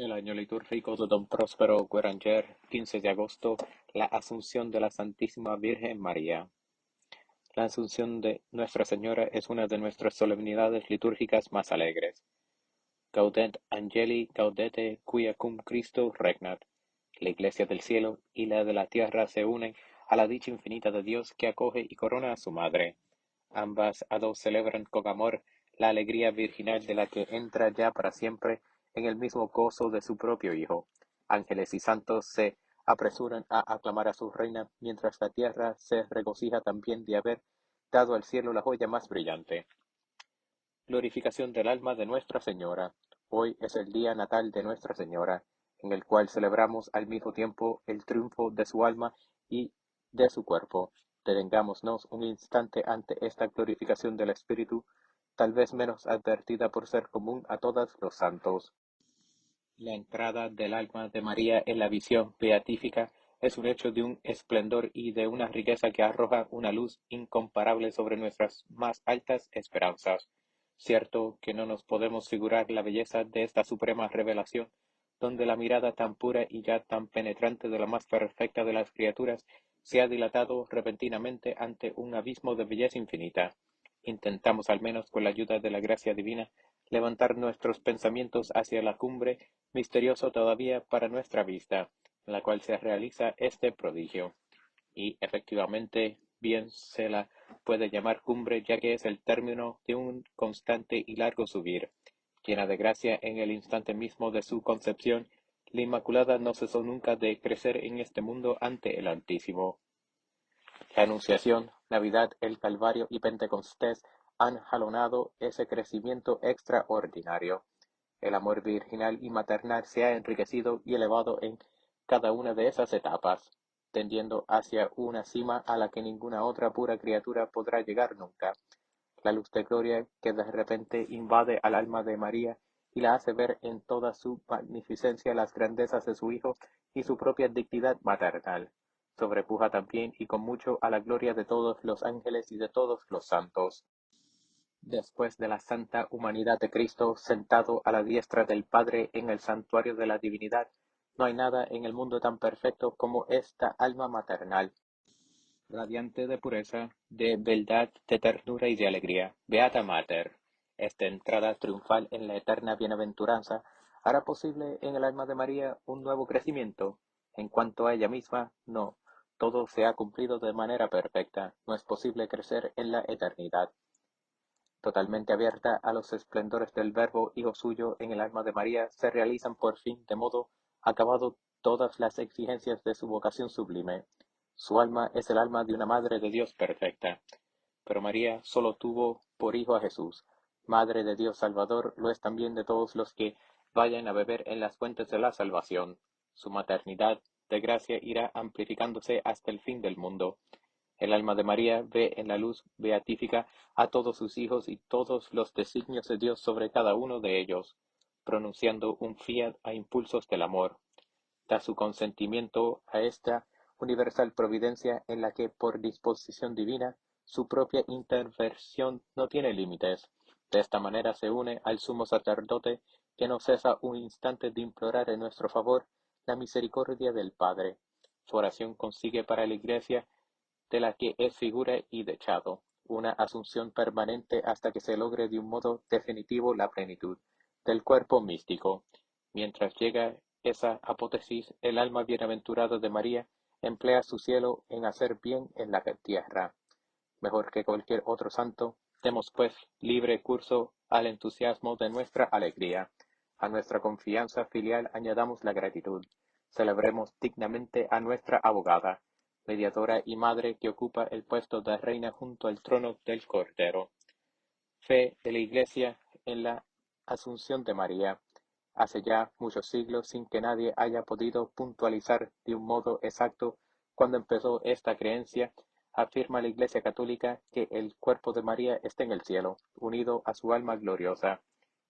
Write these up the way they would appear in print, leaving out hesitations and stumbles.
el año litúrgico de Don Próspero Gueranger, 15 de agosto, la Asunción de la Santísima Virgen María. La Asunción de Nuestra Señora es una de nuestras solemnidades litúrgicas más alegres. Gaudet Angeli Gaudete quia cum Christo regnat. La Iglesia del cielo y la de la tierra se unen a la dicha infinita de Dios que acoge y corona a su Madre. Ambas a dos celebran con amor la alegría virginal de la que entra ya para siempre en el mismo gozo de su propio Hijo. Ángeles y santos se apresuran a aclamar a su reina, mientras la tierra se regocija también de haber dado al cielo la joya más brillante. Glorificación del alma de Nuestra Señora. Hoy es el día natal de Nuestra Señora, en el cual celebramos al mismo tiempo el triunfo de su alma y de su cuerpo. Detengámonos un instante ante esta glorificación del Espíritu, tal vez menos advertida por ser común a todos los santos. La entrada del alma de María en la visión beatífica es un hecho de un esplendor y de una riqueza que arroja una luz incomparable sobre nuestras más altas esperanzas. Cierto que no nos podemos figurar la belleza de esta suprema revelación, donde la mirada tan pura y ya tan penetrante de la más perfecta de las criaturas se ha dilatado repentinamente ante un abismo de belleza infinita. Intentamos, al menos con la ayuda de la gracia divina, levantar nuestros pensamientos hacia la cumbre, misterioso todavía para nuestra vista, en la cual se realiza este prodigio. Y efectivamente bien se la puede llamar cumbre, ya que es el término de un constante y largo subir. Llena de gracia en el instante mismo de su concepción, la Inmaculada no cesó nunca de crecer en este mundo ante el Altísimo. La Anunciación, Navidad, el Calvario y Pentecostés han jalonado ese crecimiento extraordinario. El amor virginal y maternal se ha enriquecido y elevado en cada una de esas etapas, tendiendo hacia una cima a la que ninguna otra pura criatura podrá llegar nunca. La luz de gloria que de repente invade al alma de María y la hace ver en toda su magnificencia las grandezas de su Hijo y su propia dignidad maternal. Sobrepuja también y con mucho a la gloria de todos los ángeles y de todos los santos. Después de la santa humanidad de Cristo, sentado a la diestra del Padre en el santuario de la divinidad, no hay nada en el mundo tan perfecto como esta alma maternal, radiante de pureza, de beldad, de ternura y de alegría. Beata Mater. Esta entrada triunfal en la eterna bienaventuranza hará posible en el alma de María un nuevo crecimiento. En cuanto a ella misma, no. Todo se ha cumplido de manera perfecta. No es posible crecer en la eternidad. Totalmente abierta a los esplendores del Verbo Hijo suyo en el alma de María, se realizan por fin de modo acabado todas las exigencias de su vocación sublime. Su alma es el alma de una Madre de Dios perfecta. Pero María solo tuvo por hijo a Jesús. Madre de Dios Salvador, lo es también de todos los que vayan a beber en las fuentes de la salvación. Su maternidad de gracia irá amplificándose hasta el fin del mundo. El alma de María ve en la luz beatífica a todos sus hijos y todos los designios de Dios sobre cada uno de ellos, pronunciando un fiat a impulsos del amor. Da su consentimiento a esta universal providencia en la que, por disposición divina, su propia intervención no tiene límites. De esta manera se une al sumo sacerdote que no cesa un instante de implorar en nuestro favor la misericordia del Padre. Su oración consigue para la Iglesia, de la que es figura y dechado, una asunción permanente hasta que se logre de un modo definitivo la plenitud del cuerpo místico. Mientras llega esa apótesis, el alma bienaventurada de María emplea su cielo en hacer bien en la tierra. Mejor que cualquier otro santo, demos pues libre curso al entusiasmo de nuestra alegría. A nuestra confianza filial añadamos la gratitud. Celebremos dignamente a nuestra abogada, mediadora y madre que ocupa el puesto de reina junto al trono del Cordero. Fe de la Iglesia en la Asunción de María. Hace ya muchos siglos sin que nadie haya podido puntualizar de un modo exacto cuándo empezó esta creencia, afirma la Iglesia Católica que el cuerpo de María está en el cielo, unido a su alma gloriosa.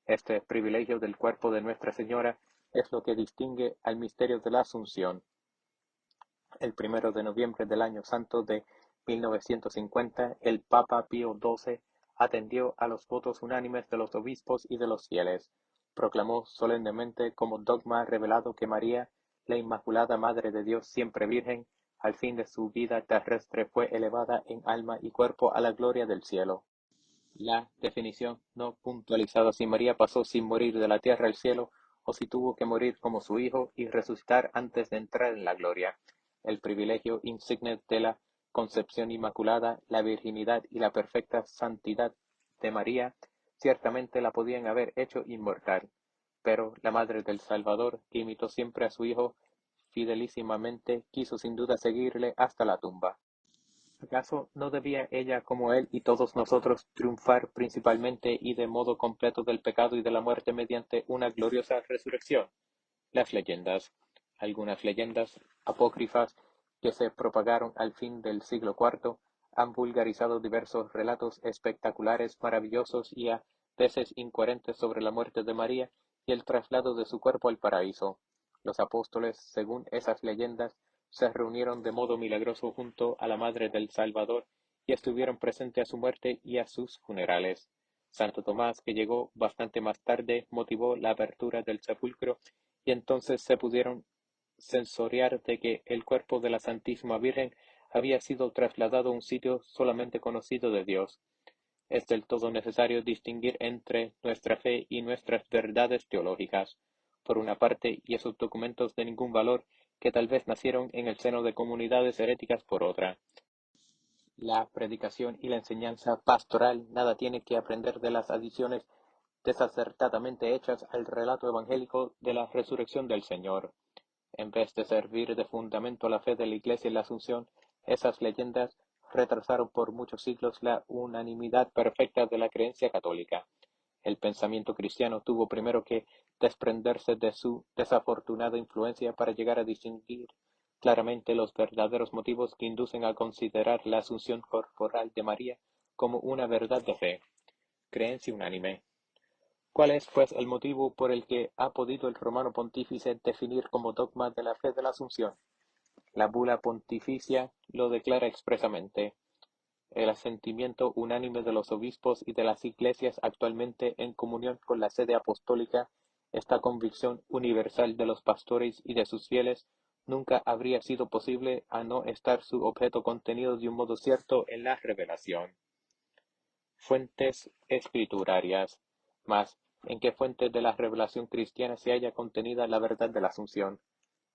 Este privilegio del cuerpo de Nuestra Señora es lo que distingue al misterio de la Asunción. El 1 de noviembre del año santo de 1950, el Papa Pío XII atendió a los votos unánimes de los obispos y de los fieles. proclamó solemnemente como dogma revelado que María, la Inmaculada Madre de Dios siempre Virgen, al fin de su vida terrestre fue elevada en alma y cuerpo a la gloria del cielo. La definición no puntualizada si María pasó sin morir de la tierra al cielo o si tuvo que morir como su hijo y resucitar antes de entrar en la gloria. El privilegio insigne de la concepción inmaculada, la virginidad y la perfecta santidad de María ciertamente la podían haber hecho inmortal, pero la Madre del Salvador, que imitó siempre a su hijo fidelísimamente, quiso sin duda seguirle hasta la tumba. ¿Acaso no debía ella, como él y todos nosotros, triunfar principalmente y de modo completo del pecado y de la muerte mediante una gloriosa resurrección? Las leyendas, algunas leyendas apócrifas que se propagaron al fin del siglo IV, han vulgarizado diversos relatos espectaculares, maravillosos y a veces incoherentes sobre la muerte de María y el traslado de su cuerpo al paraíso. Los apóstoles, según esas leyendas, se reunieron de modo milagroso junto a la Madre del Salvador y estuvieron presentes a su muerte y a sus funerales. Santo Tomás, que llegó bastante más tarde, motivó la apertura del sepulcro y entonces se pudieron sensoriar de que el cuerpo de la Santísima Virgen había sido trasladado a un sitio solamente conocido de Dios. Es del todo necesario distinguir entre nuestra fe y nuestras verdades teológicas, por una parte, y esos documentos de ningún valor que tal vez nacieron en el seno de comunidades heréticas por otra. La predicación y la enseñanza pastoral nada tiene que aprender de las adiciones desacertadamente hechas al relato evangélico de la resurrección del Señor. En vez de servir de fundamento a la fe de la Iglesia y la Asunción, esas leyendas retrasaron por muchos siglos la unanimidad perfecta de la creencia católica. El pensamiento cristiano tuvo primero que desprenderse de su desafortunada influencia para llegar a distinguir claramente los verdaderos motivos que inducen a considerar la asunción corporal de María como una verdad de fe. Creencia unánime. ¿Cuál es, pues, el motivo por el que ha podido el Romano Pontífice definir como dogma de la fe de la Asunción? La bula pontificia lo declara expresamente: el asentimiento unánime de los obispos y de las iglesias actualmente en comunión con la sede apostólica, esta convicción universal de los pastores y de sus fieles, nunca habría sido posible a no estar su objeto contenido de un modo cierto en la revelación. Fuentes escriturarias. Mas, ¿en qué fuente de la revelación cristiana se halla contenida la verdad de la Asunción?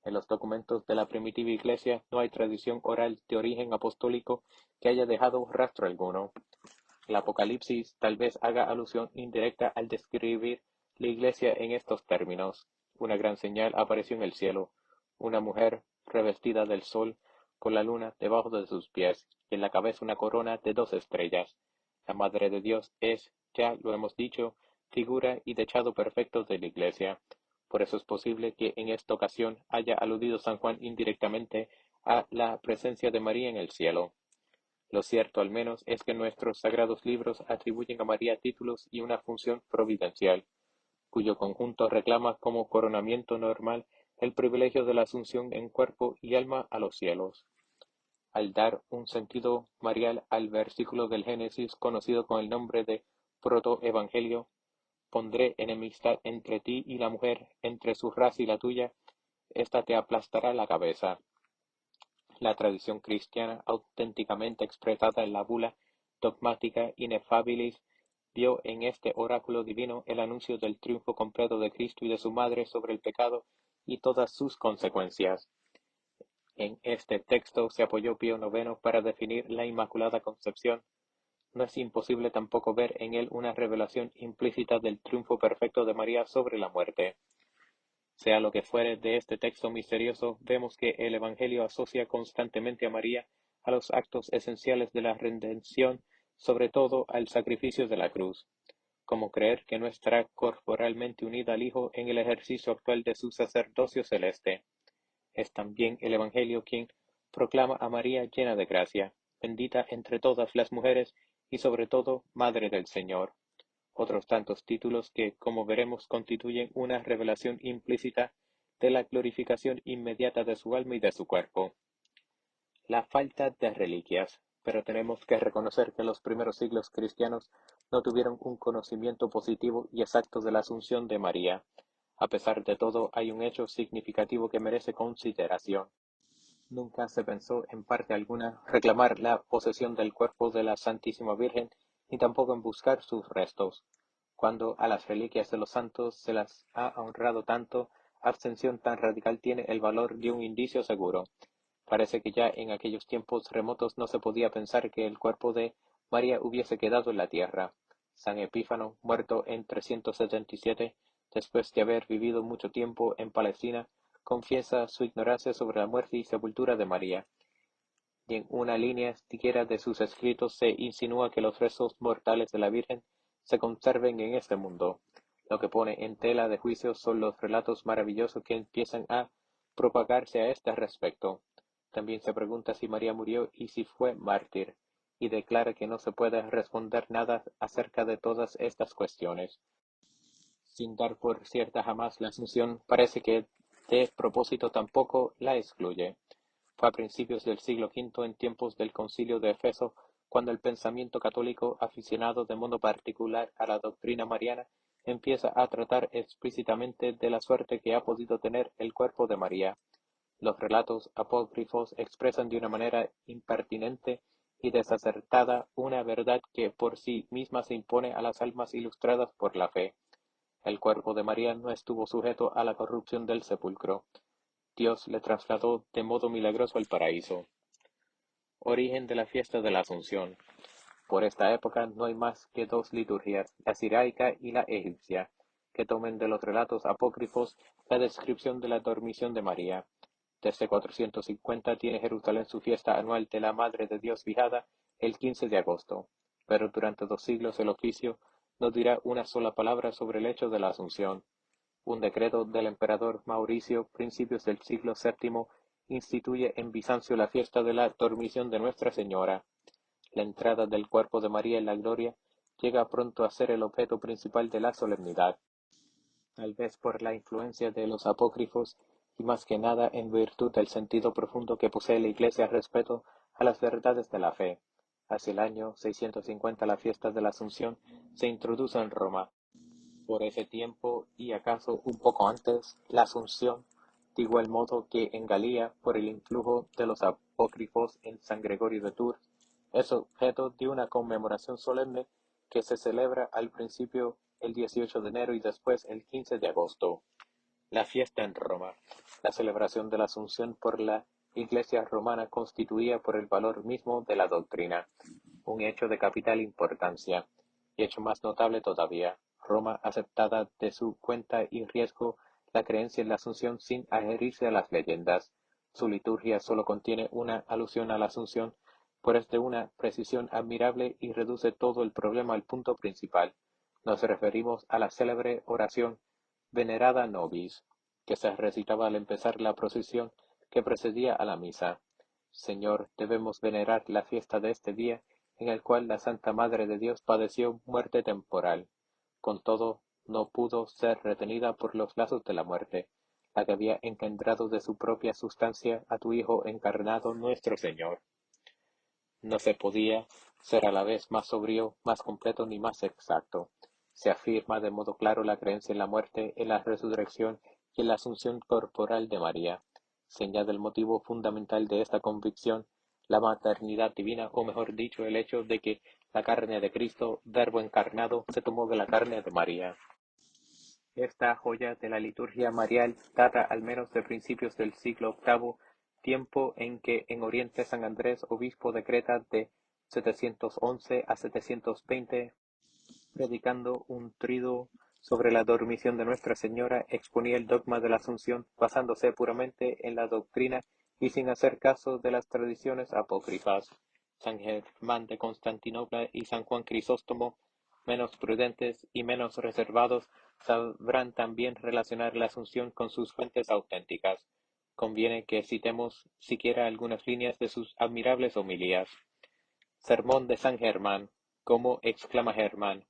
En los documentos de la primitiva Iglesia no hay tradición oral de origen apostólico que haya dejado rastro alguno. El Apocalipsis tal vez haga alusión indirecta al describir la Iglesia en estos términos: una gran señal apareció en el cielo, una mujer revestida del sol, con la luna debajo de sus pies, y en la cabeza una corona de 2 estrellas. La Madre de Dios es, ya lo hemos dicho, figura y dechado perfecto de la Iglesia. Por eso es posible que en esta ocasión haya aludido San Juan indirectamente a la presencia de María en el cielo. Lo cierto, al menos, es que nuestros sagrados libros atribuyen a María títulos y una función providencial, cuyo conjunto reclama como coronamiento normal el privilegio de la asunción en cuerpo y alma a los cielos. Al dar un sentido marial al versículo del Génesis conocido con el nombre de protoevangelio: pondré enemistad entre ti y la mujer, entre su raza y la tuya, ésta te aplastará la cabeza. La tradición cristiana, auténticamente expresada en la bula dogmática Ineffabilis, vio en este oráculo divino el anuncio del triunfo completo de Cristo y de su Madre sobre el pecado y todas sus consecuencias. En este texto se apoyó Pío IX para definir la Inmaculada Concepción. No es imposible tampoco ver en él una revelación implícita del triunfo perfecto de María sobre la muerte. Sea lo que fuere de este texto misterioso, vemos que el Evangelio asocia constantemente a María a los actos esenciales de la redención, sobre todo al sacrificio de la cruz, como creer que no estará corporalmente unida al Hijo en el ejercicio actual de su sacerdocio celeste. Es también el Evangelio quien proclama a María llena de gracia, bendita entre todas las mujeres y sobre todo Madre del Señor. Otros tantos títulos que, como veremos, constituyen una revelación implícita de la glorificación inmediata de su alma y de su cuerpo. La falta de reliquias. pero tenemos que reconocer que los primeros siglos cristianos no tuvieron un conocimiento positivo y exacto de la Asunción de María. A pesar de todo, hay un hecho significativo que merece consideración. Nunca se pensó en parte alguna reclamar la posesión del cuerpo de la Santísima Virgen, ni tampoco en buscar sus restos. Cuando a las reliquias de los santos se las ha honrado tanto, abstención tan radical tiene el valor de un indicio seguro. Parece que ya en aquellos tiempos remotos no se podía pensar que el cuerpo de María hubiese quedado en la tierra. San Epífano, muerto en 377, después de haber vivido mucho tiempo en Palestina, confiesa su ignorancia sobre la muerte y sepultura de María. Ni en una línea siquiera de sus escritos se insinúa que los restos mortales de la Virgen se conserven en este mundo. Lo que pone en tela de juicio son los relatos maravillosos que empiezan a propagarse a este respecto. También se pregunta si María murió y si fue mártir, y declara que no se puede responder nada acerca de todas estas cuestiones. Sin dar por cierta jamás la Asunción, parece que de propósito tampoco la excluye. Fue a principios del siglo V, en tiempos del Concilio de Efeso, cuando el pensamiento católico, aficionado de modo particular a la doctrina mariana, empieza a tratar explícitamente de la suerte que ha podido tener el cuerpo de María. Los relatos apócrifos expresan de una manera impertinente y desacertada una verdad que por sí misma se impone a las almas ilustradas por la fe. El cuerpo de María no estuvo sujeto a la corrupción del sepulcro. Dios le trasladó de modo milagroso al paraíso. Origen de la fiesta de la Asunción. Por esta época no hay más que dos liturgias, la siraica y la egipcia, que tomen de los relatos apócrifos la descripción de la dormición de María. Desde 450 tiene Jerusalén su fiesta anual de la Madre de Dios fijada el 15 de agosto, pero durante 2 siglos el oficio no dirá una sola palabra sobre el hecho de la Asunción. Un decreto del emperador Mauricio, principios del siglo VII, instituye en Bizancio la fiesta de la Dormición de Nuestra Señora. La entrada del cuerpo de María en la gloria llega pronto a ser el objeto principal de la solemnidad, tal vez por la influencia de los apócrifos y más que nada en virtud del sentido profundo que posee la Iglesia respecto a las verdades de la fe. Hacia el año 650 la fiesta de la Asunción se introduce en Roma. Por ese tiempo, y acaso un poco antes, la Asunción, de igual modo que en Galía, por el influjo de los apócrifos en San Gregorio de Tours, es objeto de una conmemoración solemne que se celebra al principio el 18 de enero y después el 15 de agosto. La fiesta en Roma. La celebración de la Asunción por la Iglesia romana constituía por el valor mismo de la doctrina un hecho de capital importancia, y hecho más notable todavía, Roma aceptada de su cuenta y riesgo la creencia en la Asunción sin adherirse a las leyendas. Su liturgia solo contiene una alusión a la Asunción, pero es de una precisión admirable y reduce todo el problema al punto principal. Nos referimos a la célebre oración Venerada Nobis, que se recitaba al empezar la procesión que precedía a la misa. Señor, debemos venerar la fiesta de este día en el cual la Santa Madre de Dios padeció muerte temporal. Con todo, no pudo ser retenida por los lazos de la muerte, la que había engendrado de su propia sustancia a tu Hijo encarnado nuestro Señor. No se podía ser a la vez más sobrio, más completo ni más exacto. Se afirma de modo claro la creencia en la muerte, en la resurrección y en la asunción corporal de María. Se añade el motivo fundamental de esta convicción, la maternidad divina, o mejor dicho, el hecho de que la carne de Cristo, Verbo encarnado, se tomó de la carne de María. Esta joya de la liturgia marial data al menos de principios del siglo VIII, tiempo en que en Oriente San Andrés, obispo de Creta de 711 a 720, predicando un triduo sobre la dormición de Nuestra Señora, exponía el dogma de la Asunción basándose puramente en la doctrina y sin hacer caso de las tradiciones apócrifas. San Germán de Constantinopla y San Juan Crisóstomo, menos prudentes y menos reservados, sabrán también relacionar la Asunción con sus fuentes auténticas. Conviene que citemos siquiera algunas líneas de sus admirables homilías. Sermón de San Germán. ¿Cómo exclama Germán?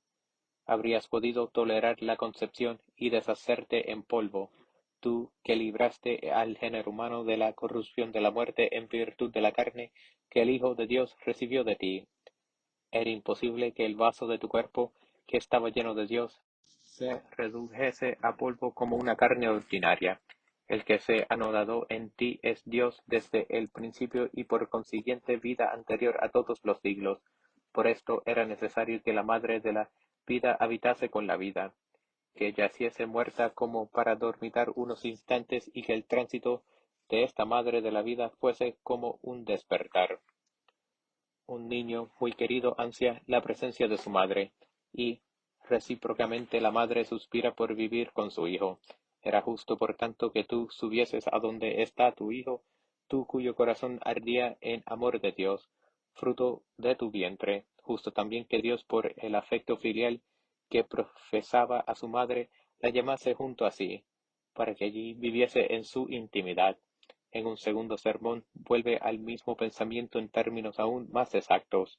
¿Habrías podido tolerar la concepción y deshacerte en polvo, tú que libraste al género humano de la corrupción de la muerte en virtud de la carne, que el Hijo de Dios recibió de ti. Era imposible que el vaso de tu cuerpo, que estaba lleno de Dios, se redujese a polvo como una carne ordinaria. El que se anodado en ti es Dios desde el principio y por consiguiente vida anterior a todos los siglos. Por esto era necesario que la madre de la vida habitase con la vida, que yaciese muerta como para dormitar unos instantes y que el tránsito de esta madre de la vida fuese como un despertar. Un niño muy querido ansia la presencia de su madre, y recíprocamente la madre suspira por vivir con su hijo. Era justo, por tanto, que tú subieses a donde está tu hijo, tú cuyo corazón ardía en amor de Dios, fruto de tu vientre. Justo también que Dios, por el afecto filial que profesaba a su madre, la llamase junto a sí, para que allí viviese en su intimidad. En un segundo sermón vuelve al mismo pensamiento en términos aún más exactos.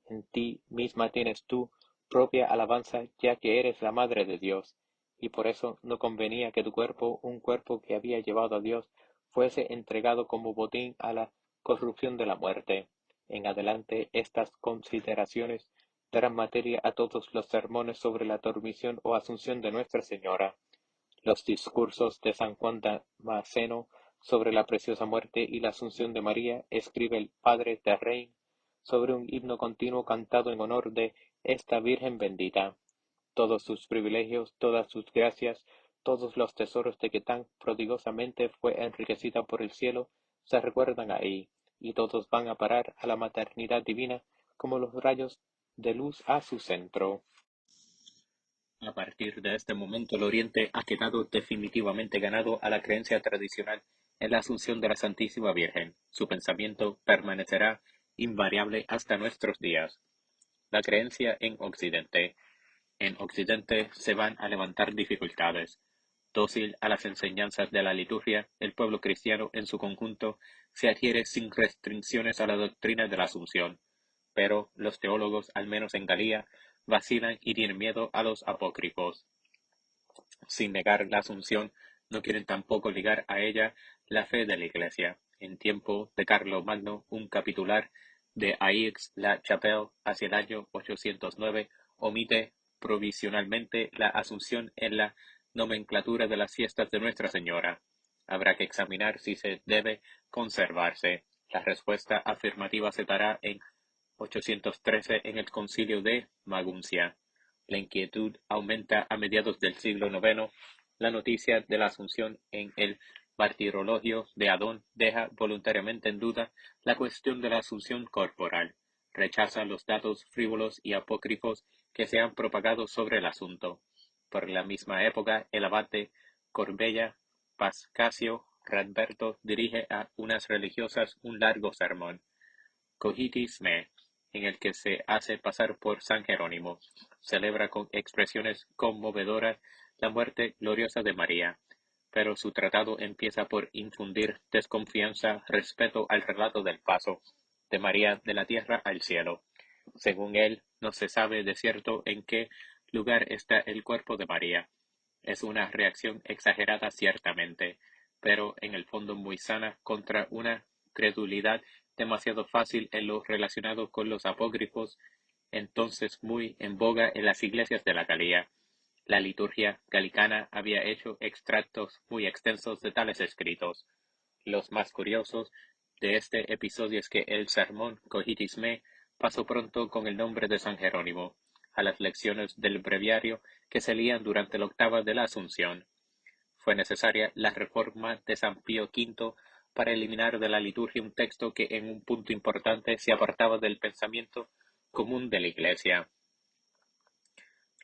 En ti misma tienes tú propia alabanza, ya que eres la madre de Dios, y por eso no convenía que tu cuerpo, un cuerpo que había llevado a Dios, fuese entregado como botín a la corrupción de la muerte. En adelante estas consideraciones darán materia a todos los sermones sobre la dormición o asunción de Nuestra Señora. Los discursos de San Juan Damasceno sobre la preciosa muerte y la asunción de María escribe el padre Terrain sobre un himno continuo cantado en honor de esta Virgen bendita. Todos sus privilegios, todas sus gracias, todos los tesoros de que tan prodigosamente fue enriquecida por el cielo, se recuerdan ahí, y todos van a parar a la maternidad divina como los rayos de luz a su centro. A partir de este momento, el Oriente ha quedado definitivamente ganado a la creencia tradicional en la Asunción de la Santísima Virgen. Su pensamiento permanecerá invariable hasta nuestros días. La creencia en Occidente. En Occidente se van a levantar dificultades. Dócil a las enseñanzas de la liturgia, el pueblo cristiano en su conjunto se adhiere sin restricciones a la doctrina de la Asunción, pero los teólogos, al menos en Galía, vacilan y tienen miedo a los apócrifos. Sin negar la Asunción, no quieren tampoco ligar a ella la fe de la Iglesia. En tiempo de Carlomagno, un capitular de Aix-la-Chapelle hacia el año 809 omite provisionalmente la Asunción en la nomenclatura de las fiestas de Nuestra Señora. Habrá que examinar si se debe conservarse. La respuesta afirmativa se dará en 813 en el Concilio de Maguncia. La inquietud aumenta a mediados del siglo IX. La noticia de la Asunción en el Martirologio de Adón deja voluntariamente en duda la cuestión de la asunción corporal. Rechaza los datos frívolos y apócrifos que se han propagado sobre el asunto. Por la misma época, el abate Corbella Pascasio Radberto dirige a unas religiosas un largo sermón, Cogitis Me, en el que se hace pasar por San Jerónimo. Celebra con expresiones conmovedoras la muerte gloriosa de María, pero su tratado empieza por infundir desconfianza respecto al relato del paso de María de la tierra al cielo. Según él, no se sabe de cierto en qué lugar está el cuerpo de María. Es una reacción exagerada ciertamente, pero en el fondo muy sana contra una credulidad demasiado fácil en lo relacionado con los apócrifos, entonces muy en boga en las iglesias de la Galia. La liturgia galicana había hecho extractos muy extensos de tales escritos. Los más curiosos de este episodio es que el sermón Cogitis Me pasó pronto con el nombre de San Jerónimo a las lecciones del breviario que se leían durante la octava de la Asunción. Fue necesaria la reforma de San Pío V para eliminar de la liturgia un texto que en un punto importante se apartaba del pensamiento común de la Iglesia.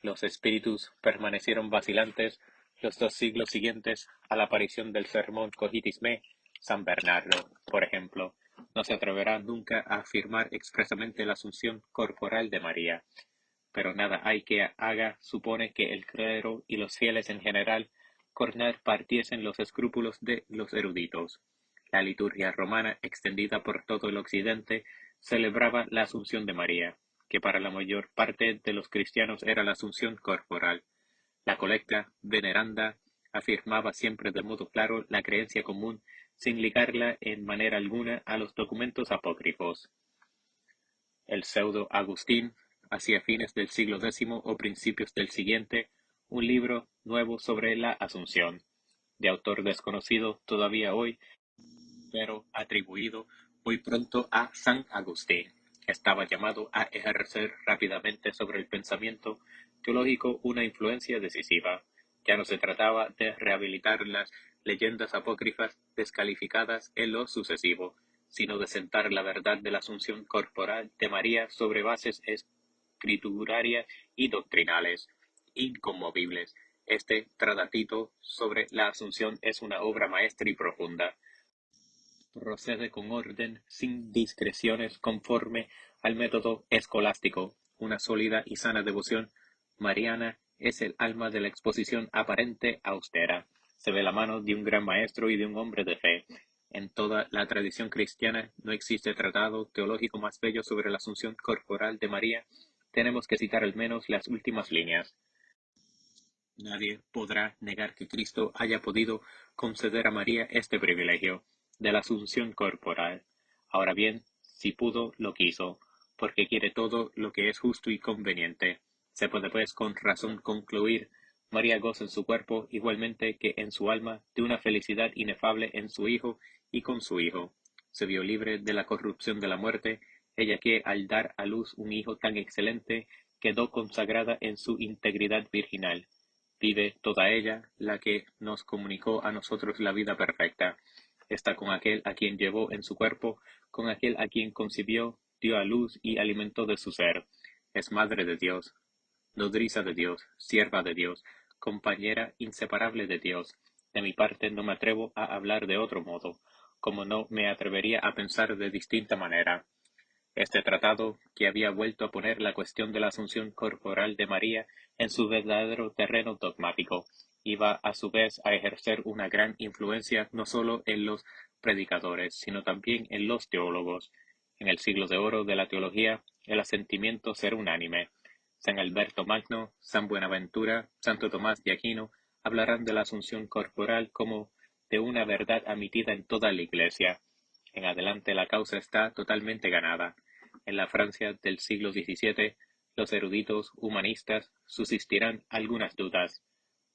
Los espíritus permanecieron vacilantes los 2 siglos siguientes a la aparición del sermón Cogitis Me. San Bernardo, por ejemplo, no se atreverá nunca a afirmar expresamente la asunción corporal de María, pero nada hay que haga supone que el clero y los fieles en general partiesen los escrúpulos de los eruditos. La liturgia romana, extendida por todo el occidente, celebraba la Asunción de María, que para la mayor parte de los cristianos era la asunción corporal. La colecta veneranda afirmaba siempre de modo claro la creencia común sin ligarla en manera alguna a los documentos apócrifos. El pseudo Agustín, hacia fines del siglo X o principios del siguiente, un libro nuevo sobre la Asunción, de autor desconocido todavía hoy, pero atribuido muy pronto a San Agustín. Estaba llamado a ejercer rápidamente sobre el pensamiento teológico una influencia decisiva. Ya no se trataba de rehabilitar las leyendas apócrifas descalificadas en lo sucesivo, sino de sentar la verdad de la asunción corporal de María sobre bases escriturarias y doctrinales inconmovibles. Este tratadito sobre la asunción es una obra maestra y profunda. Procede con orden, sin discreciones, conforme al método escolástico. Una sólida y sana devoción mariana es el alma de la exposición aparente austera. Se ve la mano de un gran maestro y de un hombre de fe. En toda la tradición cristiana no existe tratado teológico más bello sobre la asunción corporal de María. Tenemos que citar al menos las últimas líneas. Nadie podrá negar que Cristo haya podido conceder a María este privilegio de la asunción corporal. Ahora bien, si pudo, lo quiso, porque quiere todo lo que es justo y conveniente. Se puede pues con razón concluir, María goza en su cuerpo igualmente que en su alma de una felicidad inefable en su Hijo y con su Hijo. Se vio libre de la corrupción de la muerte, ella que al dar a luz un Hijo tan excelente quedó consagrada en su integridad virginal. Vive toda ella, la que nos comunicó a nosotros la vida perfecta. Está con aquel a quien llevó en su cuerpo, con aquel a quien concibió, dio a luz y alimentó de su ser. Es madre de Dios, nodriza de Dios, sierva de Dios, compañera inseparable de Dios. De mi parte no me atrevo a hablar de otro modo, como no me atrevería a pensar de distinta manera. Este tratado, que había vuelto a poner la cuestión de la asunción corporal de María en su verdadero terreno dogmático, iba a su vez a ejercer una gran influencia no sólo en los predicadores, sino también en los teólogos. En el siglo de oro de la teología, el asentimiento será unánime. San Alberto Magno, San Buenaventura, Santo Tomás de Aquino hablarán de la asunción corporal como de una verdad admitida en toda la Iglesia. En adelante la causa está totalmente ganada. En la Francia del siglo XVII, los eruditos humanistas subsistirán algunas dudas.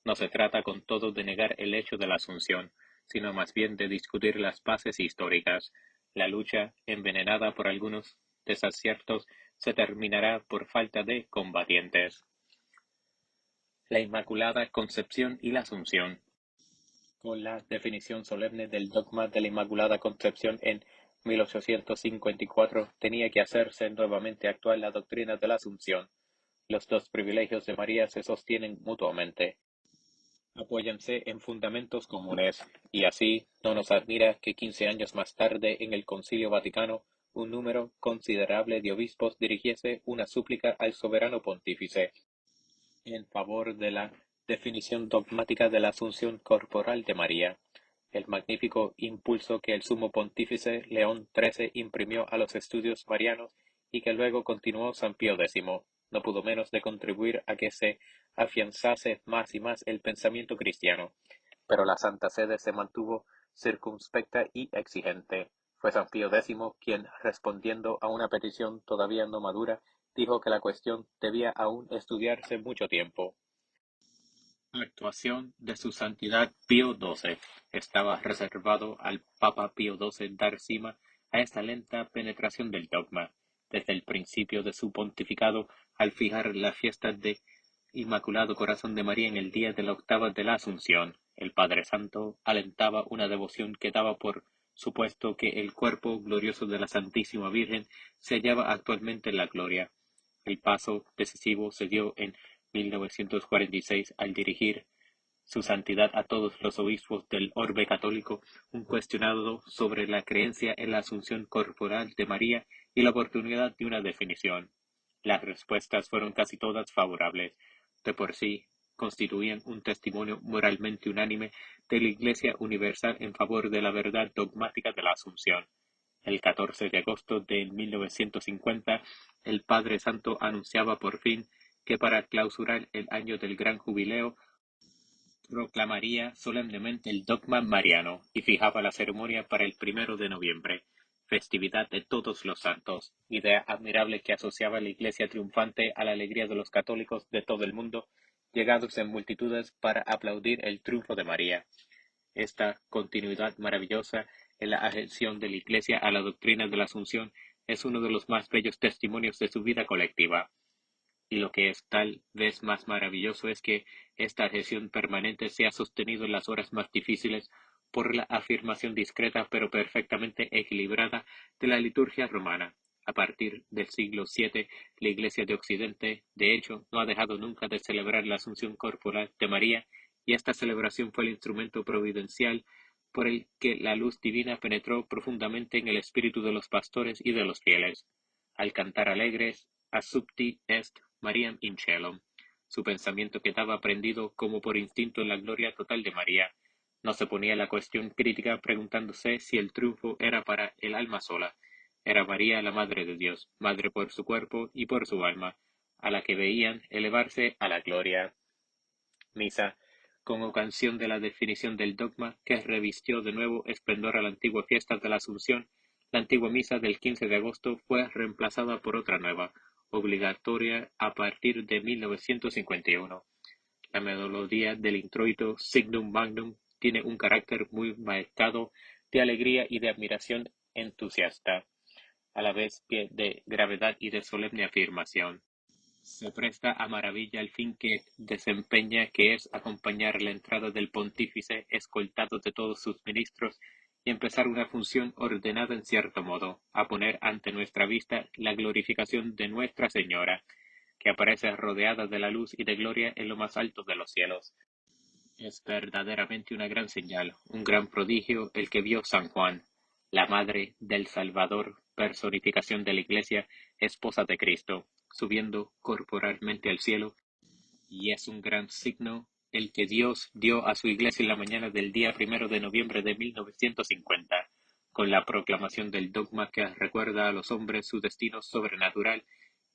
No se trata con todo de negar el hecho de la Asunción, sino más bien de discutir las bases históricas. La lucha, envenenada por algunos desaciertos, se terminará por falta de combatientes. La Inmaculada Concepción y la Asunción. Con la definición solemne del dogma de la Inmaculada Concepción en 1854, tenía que hacerse nuevamente actual la doctrina de la Asunción. Los dos privilegios de María se sostienen mutuamente, apóyanse en fundamentos comunes, y así no nos admira que 15 años más tarde, en el Concilio Vaticano, un número considerable de obispos dirigiese una súplica al soberano pontífice en favor de la definición dogmática de la asunción corporal de María. El magnífico impulso que el sumo pontífice León XIII imprimió a los estudios marianos y que luego continuó San Pío X, no pudo menos de contribuir a que se afianzase más y más el pensamiento cristiano. Pero la Santa Sede se mantuvo circunspecta y exigente. Fue San Pío X quien, respondiendo a una petición todavía no madura, dijo que la cuestión debía aún estudiarse mucho tiempo. Actuación de su Santidad Pío XII. Estaba reservado al Papa Pío XII dar cima a esta lenta penetración del dogma. Desde el principio de su pontificado, al fijar la fiesta de Inmaculado Corazón de María en el día de la octava de la Asunción, el Padre Santo alentaba una devoción que daba por supuesto que el cuerpo glorioso de la Santísima Virgen se hallaba actualmente en la gloria. El paso decisivo se dio en 1946 al dirigir su santidad a todos los obispos del orbe católico un cuestionado sobre la creencia en la asunción corporal de María y la oportunidad de una definición. Las respuestas fueron casi todas favorables. De por sí, constituían un testimonio moralmente unánime de la Iglesia universal en favor de la verdad dogmática de la Asunción. El 14 de agosto de 1950, el Padre Santo anunciaba por fin que para clausurar el año del Gran Jubileo proclamaría solemnemente el dogma mariano y fijaba la ceremonia para el 1 de noviembre, festividad de Todos los Santos, idea admirable que asociaba la Iglesia triunfante a la alegría de los católicos de todo el mundo, llegados en multitudes para aplaudir el triunfo de María. Esta continuidad maravillosa en la adhesión de la Iglesia a la doctrina de la Asunción es uno de los más bellos testimonios de su vida colectiva. Y lo que es tal vez más maravilloso es que esta adhesión permanente se ha sostenido en las horas más difíciles por la afirmación discreta pero perfectamente equilibrada de la liturgia romana. A partir del siglo VII, la Iglesia de Occidente, de hecho, no ha dejado nunca de celebrar la Asunción corporal de María, y esta celebración fue el instrumento providencial por el que la luz divina penetró profundamente en el espíritu de los pastores y de los fieles. Al cantar alegres, "Assumpti est Mariam in caelum", su pensamiento quedaba prendido como por instinto en la gloria total de María. No se ponía la cuestión crítica preguntándose si el triunfo era para el alma sola. Era María la Madre de Dios, madre por su cuerpo y por su alma, a la que veían elevarse a la gloria. Misa, con ocasión de la definición del dogma que revistió de nuevo esplendor a la antigua fiesta de la Asunción, la antigua misa del 15 de agosto fue reemplazada por otra nueva, obligatoria a partir de 1951. La melodía del introito "Signum Magnum" tiene un carácter muy marcado de alegría y de admiración entusiasta, a la vez que de gravedad y de solemne afirmación. Se presta a maravilla el fin que desempeña, que es acompañar la entrada del pontífice escoltado de todos sus ministros y empezar una función ordenada en cierto modo, a poner ante nuestra vista la glorificación de Nuestra Señora, que aparece rodeada de la luz y de gloria en lo más alto de los cielos. Es verdaderamente una gran señal, un gran prodigio el que vio San Juan, la Madre del Salvador, personificación de la Iglesia, esposa de Cristo, subiendo corporalmente al cielo, y es un gran signo el que Dios dio a su Iglesia en la mañana del día 1 de noviembre de 1950, con la proclamación del dogma que recuerda a los hombres su destino sobrenatural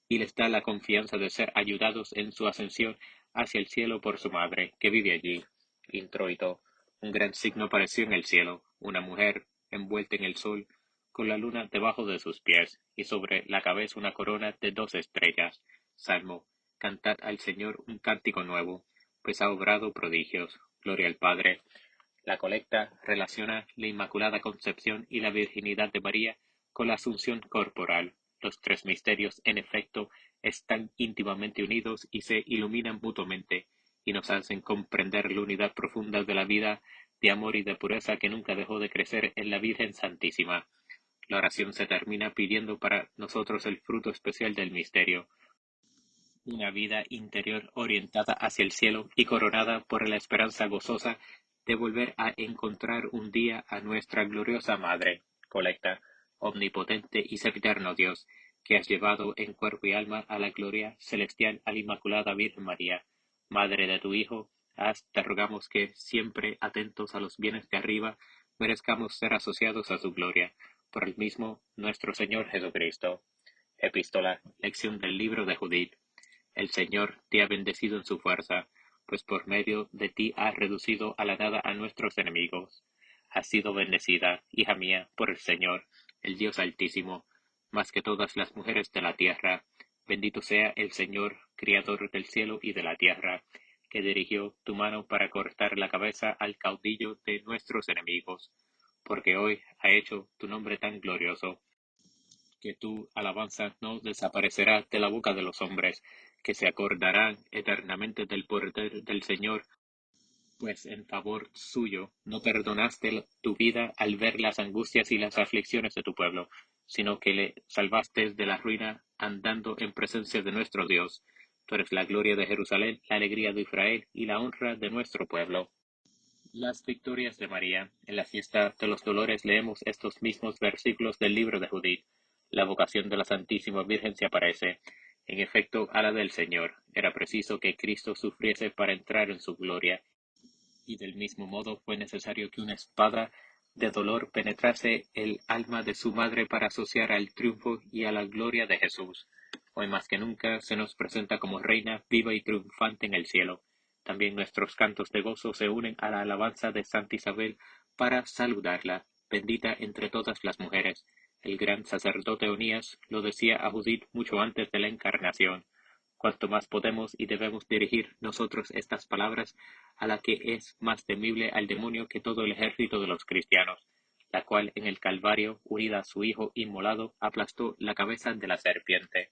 y les da la confianza de ser ayudados en su ascensión hacia el cielo por su madre, que vive allí. Introito. Un gran signo apareció en el cielo, una mujer envuelta en el sol, con la luna debajo de sus pies, y sobre la cabeza una corona de 2 estrellas. Salmo. Cantad al Señor un cántico nuevo, pues ha obrado prodigios. Gloria al Padre. La colecta relaciona la Inmaculada Concepción y la virginidad de María con la Asunción corporal. Los tres misterios, en efecto, están íntimamente unidos y se iluminan mutuamente, y nos hacen comprender la unidad profunda de la vida de amor y de pureza que nunca dejó de crecer en la Virgen Santísima. La oración se termina pidiendo para nosotros el fruto especial del misterio, una vida interior orientada hacia el cielo y coronada por la esperanza gozosa de volver a encontrar un día a nuestra gloriosa Madre. Colecta. Omnipotente y sempiterno Dios, que has llevado en cuerpo y alma a la gloria celestial a la Inmaculada Virgen María, Madre de tu Hijo, te rogamos que, siempre atentos a los bienes de arriba, merezcamos ser asociados a su gloria, por el mismo nuestro Señor Jesucristo. Epístola, lección del libro de Judith. El Señor te ha bendecido en su fuerza, pues por medio de ti ha reducido a la nada a nuestros enemigos. Has sido bendecida, hija mía, por el Señor, el Dios Altísimo, más que todas las mujeres de la tierra. Bendito sea el Señor, Criador del cielo y de la tierra, que dirigió tu mano para cortar la cabeza al caudillo de nuestros enemigos, porque hoy ha hecho tu nombre tan glorioso, que tu alabanza no desaparecerá de la boca de los hombres, que se acordarán eternamente del poder del Señor, pues en favor suyo no perdonaste tu vida al ver las angustias y las aflicciones de tu pueblo, sino que le salvaste de la ruina andando en presencia de nuestro Dios. Tú eres la gloria de Jerusalén, la alegría de Israel y la honra de nuestro pueblo. Las victorias de María. En la fiesta de los dolores leemos estos mismos versículos del libro de Judith. La vocación de la Santísima Virgen se aparece. En efecto, a la del Señor. Era preciso que Cristo sufriese para entrar en su gloria, y del mismo modo fue necesario que una espada de dolor penetrase el alma de su madre para asociar al triunfo y a la gloria de Jesús. Hoy más que nunca se nos presenta como reina viva y triunfante en el cielo. También nuestros cantos de gozo se unen a la alabanza de Santa Isabel para saludarla, bendita entre todas las mujeres. El gran sacerdote Onías lo decía a Judith mucho antes de la encarnación. Cuanto más podemos y debemos dirigir nosotros estas palabras a la que es más temible al demonio que todo el ejército de los cristianos, la cual en el Calvario, unida a su Hijo inmolado, aplastó la cabeza de la serpiente.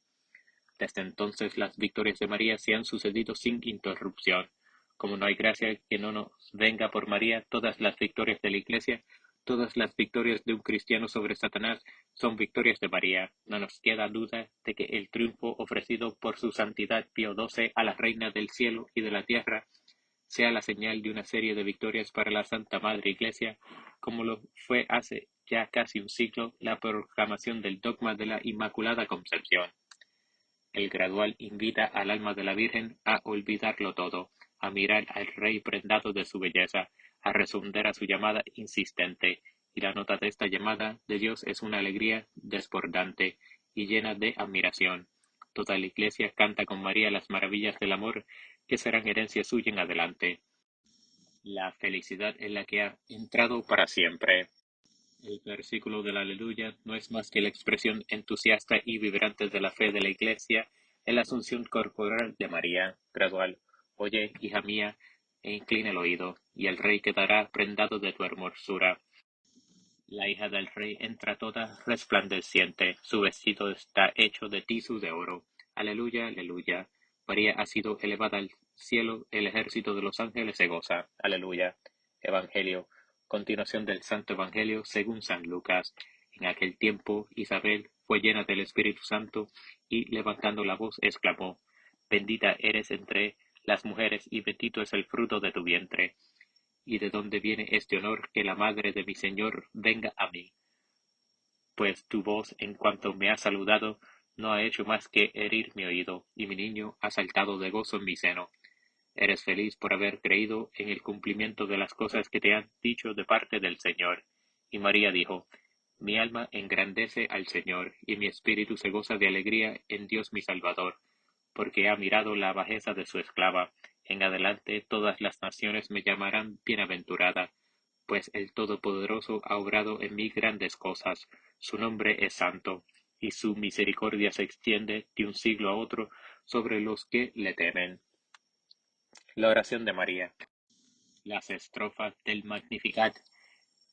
Desde entonces las victorias de María se han sucedido sin interrupción. Como no hay gracia que no nos venga por María, todas las victorias de la Iglesia, todas las victorias de un cristiano sobre Satanás, son victorias de María. No nos queda duda de que el triunfo ofrecido por su santidad Pío XII a la Reina del cielo y de la tierra sea la señal de una serie de victorias para la Santa Madre Iglesia, como lo fue hace ya casi un siglo la proclamación del dogma de la Inmaculada Concepción. El gradual invita al alma de la Virgen a olvidarlo todo, a mirar al Rey prendado de su belleza, a responder a su llamada insistente, y la nota de esta llamada de Dios es una alegría desbordante y llena de admiración. Toda la Iglesia canta con María las maravillas del amor que serán herencia suya en adelante, la felicidad en la que ha entrado para siempre. El versículo del Aleluya no es más que la expresión entusiasta y vibrante de la fe de la Iglesia en la asunción corporal de María. Gradual, oye, hija mía, e inclina el oído, y el Rey quedará prendado de tu hermosura. La hija del Rey entra toda resplandeciente, su vestido está hecho de tisu de oro. Aleluya, aleluya. María ha sido elevada al cielo, el ejército de los ángeles se goza. Aleluya. Evangelio. Continuación del Santo Evangelio según San Lucas. En aquel tiempo Isabel fue llena del Espíritu Santo y levantando la voz exclamó: Bendita eres entre las mujeres y bendito es el fruto de tu vientre. ¿Y de dónde viene este honor que la madre de mi Señor venga a mí? Pues tu voz, en cuanto me ha saludado, no ha hecho más que herir mi oído, y mi niño ha saltado de gozo en mi seno. Eres feliz por haber creído en el cumplimiento de las cosas que te han dicho de parte del Señor. Y María dijo: Mi alma engrandece al Señor, y mi espíritu se goza de alegría en Dios mi Salvador, porque ha mirado la bajeza de su esclava. En adelante todas las naciones me llamarán bienaventurada, pues el Todopoderoso ha obrado en mí grandes cosas. Su nombre es santo, y su misericordia se extiende de un siglo a otro sobre los que le temen. La oración de María. Las estrofas del Magnificat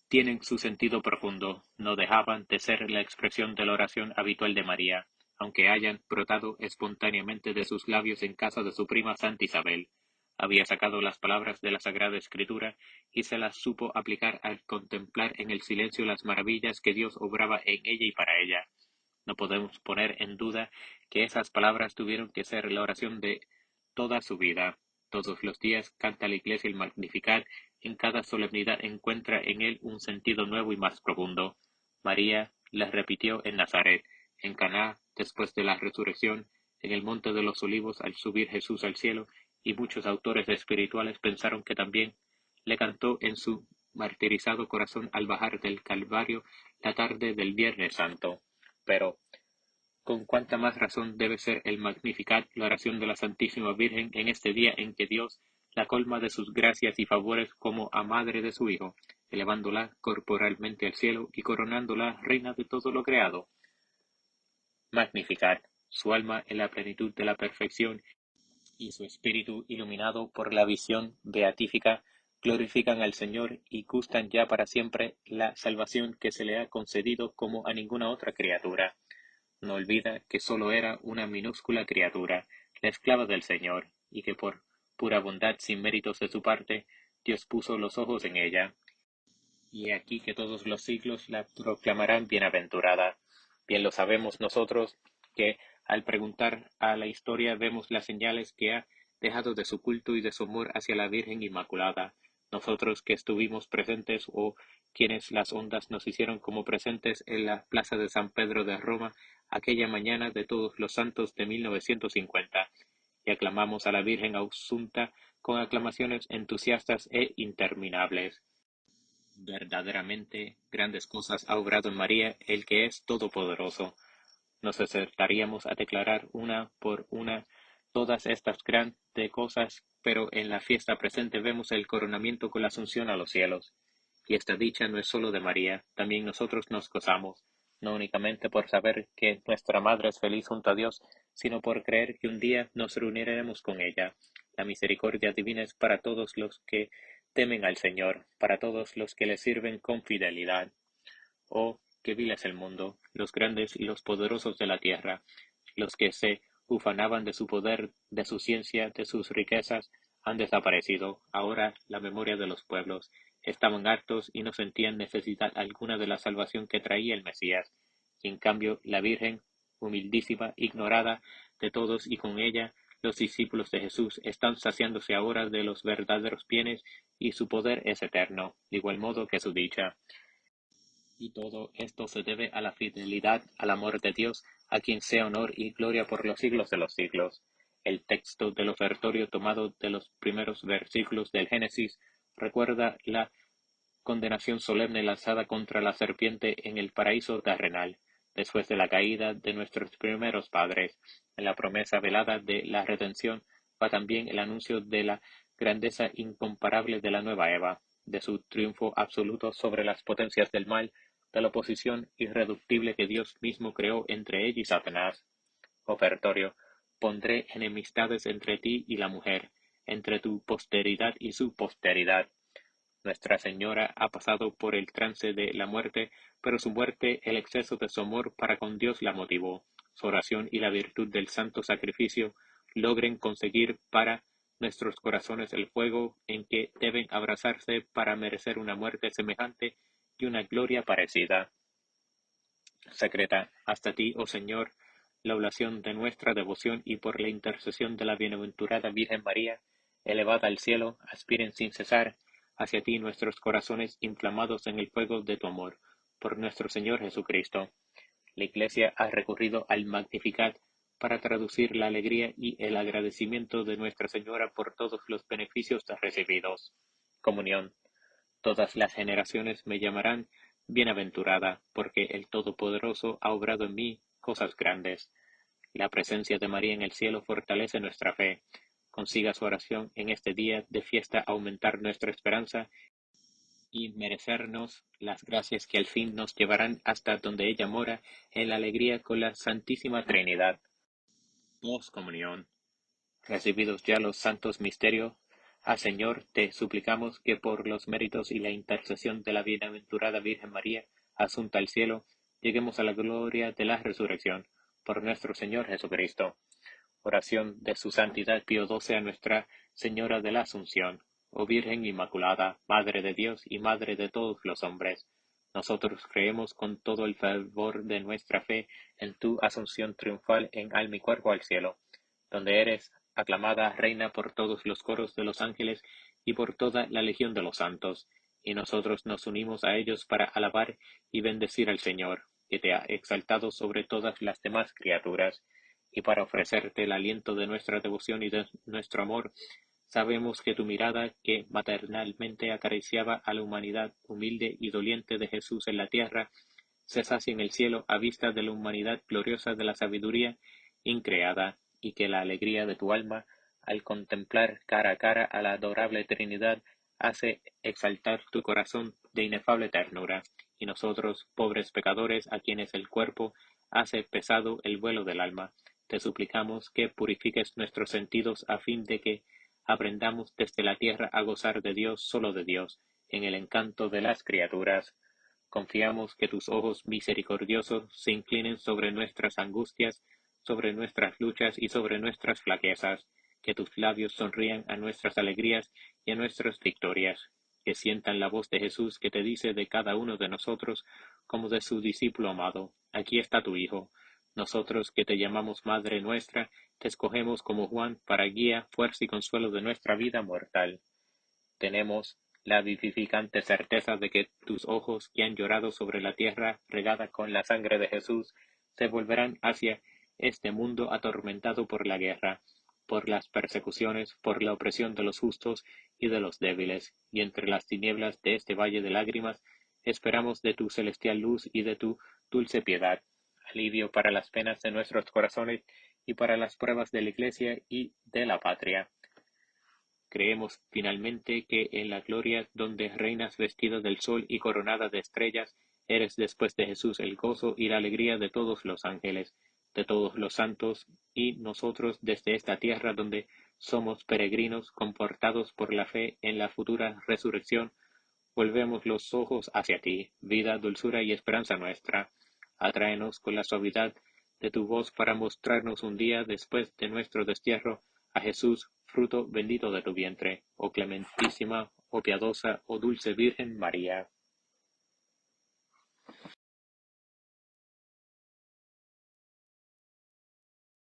tienen su sentido profundo, no dejaban de ser la expresión de la oración habitual de María, aunque hayan brotado espontáneamente de sus labios en casa de su prima Santa Isabel. Había sacado las palabras de la Sagrada Escritura y se las supo aplicar al contemplar en el silencio las maravillas que Dios obraba en ella y para ella. No podemos poner en duda que esas palabras tuvieron que ser la oración de toda su vida. Todos los días canta la Iglesia el Magnificat, en cada solemnidad encuentra en él un sentido nuevo y más profundo. María las repitió en Nazaret, en Caná después de la resurrección, en el Monte de los Olivos al subir Jesús al cielo, y muchos autores espirituales pensaron que también le cantó en su martirizado corazón al bajar del Calvario la tarde del Viernes Santo. Pero, con cuánta más razón debe ser el Magnificat la oración de la Santísima Virgen en este día en que Dios la colma de sus gracias y favores como a madre de su Hijo, elevándola corporalmente al cielo y coronándola reina de todo lo creado. Magnificat, su alma en la plenitud de la perfección y su espíritu iluminado por la visión beatífica, glorifican al Señor y gustan ya para siempre la salvación que se le ha concedido como a ninguna otra criatura. No olvida que sólo era una minúscula criatura, la esclava del Señor, y que por pura bondad sin méritos de su parte, Dios puso los ojos en ella. Y he aquí que todos los siglos la proclamarán bienaventurada. Bien lo sabemos nosotros, que al preguntar a la historia vemos las señales que ha dejado de su culto y de su amor hacia la Virgen Inmaculada. Nosotros que estuvimos presentes o quienes las ondas nos hicieron como presentes en la plaza de San Pedro de Roma aquella mañana de Todos los Santos de 1950, y aclamamos a la Virgen Asunta con aclamaciones entusiastas e interminables. Verdaderamente grandes cosas ha obrado en María el que es todopoderoso. Nos acercaríamos a declarar una por una todas estas grandes cosas, pero en la fiesta presente vemos el coronamiento con la asunción a los cielos. Y esta dicha no es sólo de María, también nosotros nos gozamos, no únicamente por saber que nuestra Madre es feliz junto a Dios, sino por creer que un día nos reuniremos con ella. La misericordia divina es para todos los que temen al Señor, para todos los que le sirven con fidelidad. Oh, qué vil es el mundo, los grandes y los poderosos de la tierra, los que se ufanaban de su poder, de su ciencia, de sus riquezas, han desaparecido. Ahora la memoria de los pueblos. Estaban hartos y no sentían necesidad alguna de la salvación que traía el Mesías. Y en cambio la Virgen, humildísima, ignorada de todos y con ella, los discípulos de Jesús están saciándose ahora de los verdaderos bienes y su poder es eterno, de igual modo que su dicha. Y todo esto se debe a la fidelidad al amor de Dios, a quien sea honor y gloria por los siglos de los siglos. El texto del ofertorio tomado de los primeros versículos del Génesis recuerda la condenación solemne lanzada contra la serpiente en el paraíso terrenal, después de la caída de nuestros primeros padres. En la promesa velada de la redención va también el anuncio de la grandeza incomparable de la nueva Eva, de su triunfo absoluto sobre las potencias del mal, de la oposición irreductible que Dios mismo creó entre ella y Satanás. Ofertorio: pondré enemistades entre ti y la mujer, entre tu posteridad y su posteridad. Nuestra Señora ha pasado por el trance de la muerte, pero su muerte, el exceso de su amor para con Dios la motivó. Su oración y la virtud del santo sacrificio logren conseguir para nuestros corazones el fuego en que deben abrazarse para merecer una muerte semejante y una gloria parecida. Secreta hasta ti, oh Señor, la oblación de nuestra devoción y por la intercesión de la bienaventurada Virgen María, elevada al cielo, aspiren sin cesar hacia ti nuestros corazones inflamados en el fuego de tu amor, por nuestro Señor Jesucristo. La Iglesia ha recurrido al Magnificat para traducir la alegría y el agradecimiento de Nuestra Señora por todos los beneficios recibidos. Comunión. Todas las generaciones me llamarán bienaventurada, porque el Todopoderoso ha obrado en mí cosas grandes. La presencia de María en el cielo fortalece nuestra fe. Consiga su oración en este día de fiesta aumentar nuestra esperanza y merecernos las gracias que al fin nos llevarán hasta donde ella mora, en la alegría con la Santísima Trinidad. Postcomunión. Recibidos ya los santos misterios, Señor, te suplicamos que por los méritos y la intercesión de la bienaventurada Virgen María, asunta al cielo, lleguemos a la gloria de la resurrección, por nuestro Señor Jesucristo. Oración de su Santidad Pío XII a Nuestra Señora de la Asunción. Oh Virgen Inmaculada, Madre de Dios y Madre de todos los hombres, nosotros creemos con todo el fervor de nuestra fe en tu asunción triunfal en alma y cuerpo al cielo, donde eres aclamada reina por todos los coros de los ángeles y por toda la legión de los santos, y nosotros nos unimos a ellos para alabar y bendecir al Señor, que te ha exaltado sobre todas las demás criaturas, y para ofrecerte el aliento de nuestra devoción y de nuestro amor. Sabemos que tu mirada, que maternalmente acariciaba a la humanidad humilde y doliente de Jesús en la tierra, se sacia en el cielo a vista de la humanidad gloriosa de la sabiduría increada, y que la alegría de tu alma, al contemplar cara a cara a la adorable Trinidad, hace exaltar tu corazón de inefable ternura, y nosotros, pobres pecadores, a quienes el cuerpo hace pesado el vuelo del alma, te suplicamos que purifiques nuestros sentidos a fin de que aprendamos desde la tierra a gozar de Dios, solo de Dios, en el encanto de las criaturas. Confiamos que tus ojos misericordiosos se inclinen sobre nuestras angustias, sobre nuestras luchas y sobre nuestras flaquezas, que tus labios sonrían a nuestras alegrías y a nuestras victorias, que sientan la voz de Jesús que te dice de cada uno de nosotros como de su discípulo amado: aquí está tu Hijo. Nosotros que te llamamos Madre nuestra, te escogemos como Juan para guía, fuerza y consuelo de nuestra vida mortal. Tenemos la vivificante certeza de que tus ojos, que han llorado sobre la tierra regada con la sangre de Jesús, se volverán hacia este mundo atormentado por la guerra, por las persecuciones, por la opresión de los justos y de los débiles, y entre las tinieblas de este valle de lágrimas esperamos de tu celestial luz y de tu dulce piedad. alivio para las penas de nuestros corazones y para las pruebas de la Iglesia y de la patria. Creemos finalmente que en la gloria donde reinas vestida del sol y coronada de estrellas, eres después de Jesús el gozo y la alegría de todos los ángeles, de todos los santos, y nosotros desde esta tierra donde somos peregrinos, comportados por la fe en la futura resurrección, volvemos los ojos hacia ti, vida, dulzura y esperanza nuestra. Atráenos con la suavidad de tu voz para mostrarnos un día después de nuestro destierro a Jesús, fruto bendito de tu vientre, oh clementísima, oh piadosa, oh dulce Virgen María.